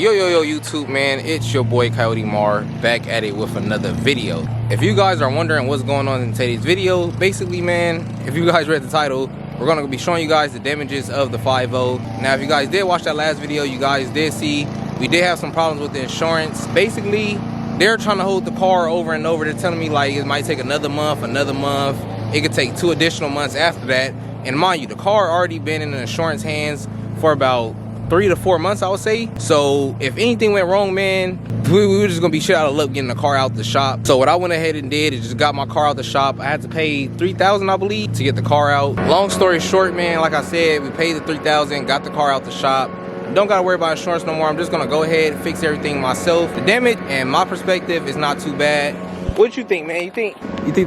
Yo YouTube, man, it's your boy Coyote Mar back at it with another video. If you guys are wondering what's going on in today's video, basically, man, if you guys read the title, we're gonna be showing you guys the damages of the 5.0. Now, if you guys did watch that last video, you guys did see we did have some problems with the insurance. Basically, they're trying to hold the car over and over. They're telling me like it might take another month. It could take 2 additional months after that. And mind you, the car already been in the insurance hands for about 3 to 4 months, I would say. So if anything went wrong, man, we were just gonna be shit out of luck getting the car out the shop. So what I went ahead and did is just got my car out the shop. I had to pay $3,000, I believe, to get the car out. Long story short, man, like I said, we paid the $3,000, got the car out the shop. Don't gotta worry about insurance no more. I'm just gonna go ahead and fix everything myself. The damage, and my perspective, is not too bad. What you think, man? You think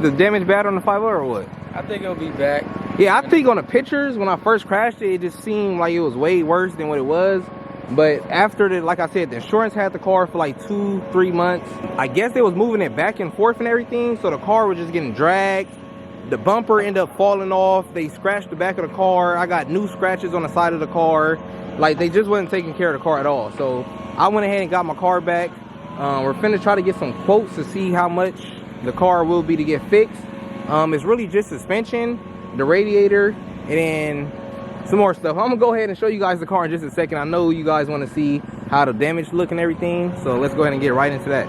the damage bad on the 5.0 or what? I think it'll be back. Yeah, I think on the pictures when I first crashed it, it just seemed like it was way worse than what it was. But after the, like I said, the insurance had the car for like 2-3 months. I guess they was moving it back and forth and everything, so the car was just getting dragged. The bumper ended up falling off. They scratched the back of the car. I got new scratches on the side of the car. Like, they just wasn't taking care of the car at all. So I went ahead and got my car back. We're finna try to get some quotes to see how much the car will be to get fixed. It's really just suspension, the radiator, and then some more stuff. I'm gonna go ahead and show you guys the car in just a second. I know you guys want to see how the damage look and everything, so let's go ahead and get right into that.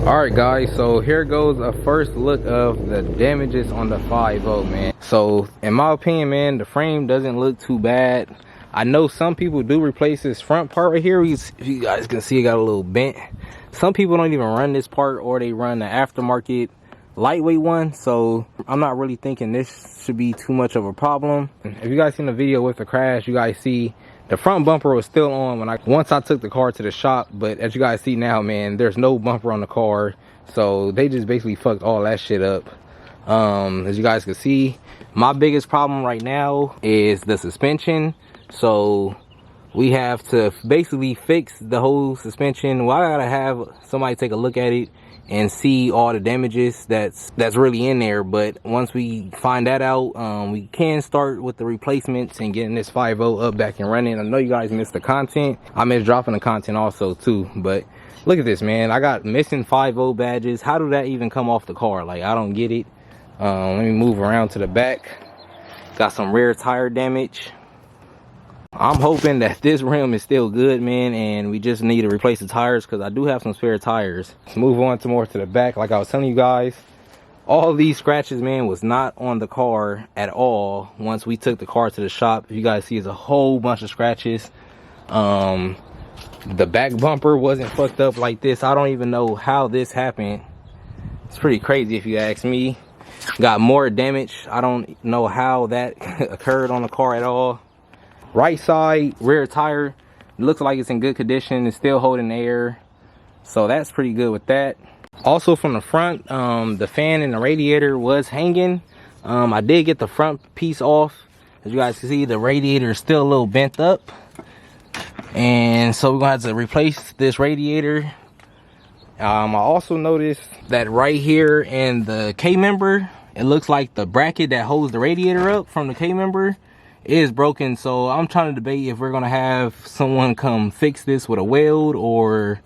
All right, guys, so here goes a first look of the damages on the 5.0, man. So in my opinion, man, the frame doesn't look too bad. I know some people do replace this front part right here. If you guys can see, it got a little bent. Some people don't even run this part, or they run the aftermarket lightweight one. So I'm not really thinking this should be too much of a problem. If you guys seen the video with the crash, you guys see the front bumper was still on once I took the car to the shop. But as you guys see now, man, there's no bumper on the car. So they just basically fucked all that shit up. As you guys can see, my biggest problem right now is the suspension. So we have to basically fix the whole suspension. Well, I gotta have somebody take a look at it and see all the damages that's really in there. But once we find that out, we can start with the replacements and getting this 5.0 up back and running. I know you guys missed the content. I missed dropping the content also too. But look at this, man. I got missing 5.0 badges. How did that even come off the car? Like, I don't get it. Let me move around to the back. Got some rear tire damage. I'm hoping that this rim is still good, man, and we just need to replace the tires because I do have some spare tires. Let's move on to the back. Like I was telling you guys, all these scratches, man, was not on the car at all once we took the car to the shop. If you guys see, it's a whole bunch of scratches. The back bumper wasn't fucked up like this. I don't even know how this happened. It's pretty crazy if you ask me. Got more damage. I don't know how that occurred on the car at all. Right side rear tire looks like it's in good condition. It's still holding air, so that's pretty good with that. Also from the front, the fan and the radiator was hanging. I did get the front piece off. As you guys can see, the radiator is still a little bent up, and so we're gonna have to replace this radiator. I also noticed that right here in the K member, it looks like the bracket that holds the radiator up from the K member is broken. So I'm trying to debate if we're gonna have someone come fix this with a weld or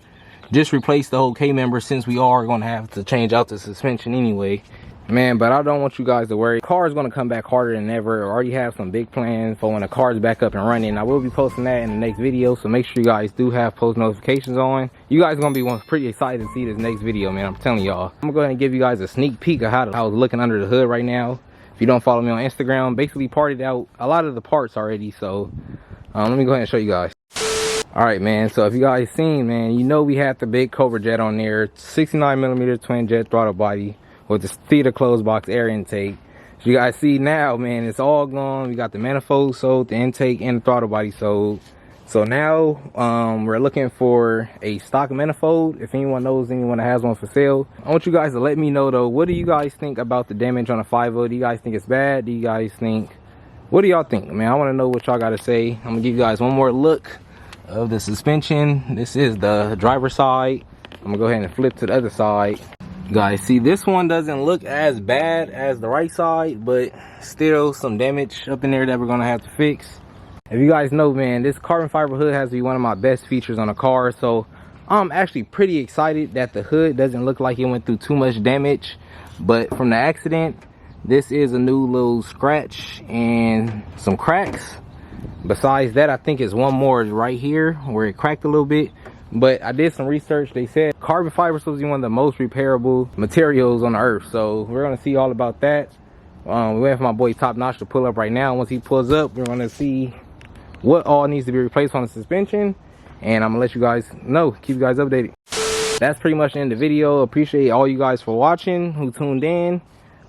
just replace the whole K member, since we are gonna have to change out the suspension anyway, man. But I don't want you guys to worry. The car is gonna come back harder than ever. I already have some big plans for when the car is back up and running. I will be posting that in the next video, so make sure you guys do have post notifications on. You guys are gonna be pretty excited to see this next video, man. I'm telling y'all. I'm gonna go ahead and give you guys a sneak peek of how I was looking under the hood right now. If you don't follow me on Instagram, basically partied out a lot of the parts already. So let me go ahead and show you guys. All right, man. So if you guys seen, man, you know we had the big Cobra Jet on there, 69mm twin jet throttle body with the Steeda closed box air intake. So you guys see now, man, it's all gone. We got the manifold sold, the intake, and the throttle body sold. So now we're looking for a stock manifold. If anyone knows anyone that has one for sale, I want you guys to let me know though, what do you guys think about the damage on a 5.0? Do you guys think it's bad? Do you guys think, what do y'all think, man? I want to know what y'all got to say. I'm gonna give you guys one more look of the suspension. This is the driver's side. I'm gonna go ahead and flip to the other side. You guys see, this one doesn't look as bad as the right side, but still some damage up in there that we're gonna have to fix. If you guys know, man, this carbon fiber hood has to be one of my best features on a car. So I'm actually pretty excited that the hood doesn't look like it went through too much damage. But from the accident, this is a new little scratch and some cracks. Besides that, I think it's one more right here where it cracked a little bit. But I did some research. They said carbon fiber is supposed to be one of the most repairable materials on the earth. So we're going to see all about that. We waiting for my boy Top Notch to pull up right now. Once he pulls up, we're going to see what all needs to be replaced on the suspension. And I'm going to let you guys know, keep you guys updated. That's pretty much the end of the video. Appreciate all you guys for watching, who tuned in.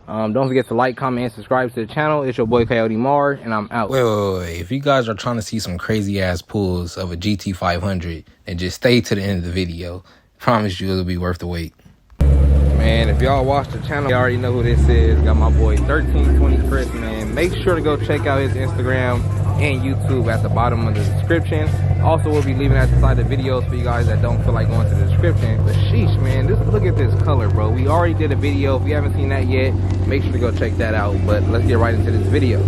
Don't forget to like, comment, and subscribe to the channel. It's your boy Coyote Mar, and I'm out. Wait. If you guys are trying to see some crazy ass pulls of a GT 500, then just stay to the end of the video. Promise you it'll be worth the wait. Man, if y'all watch the channel, you already know who this is. Got my boy 1320 Chris, man. Make sure to go check out his Instagram and YouTube at the bottom of the description. Also, we'll be leaving at the side of the videos for you guys that don't feel like going to the description. But sheesh, man, just look at this color, bro. We already did a video. If you haven't seen that yet, make sure to go check that out. But let's get right into this video.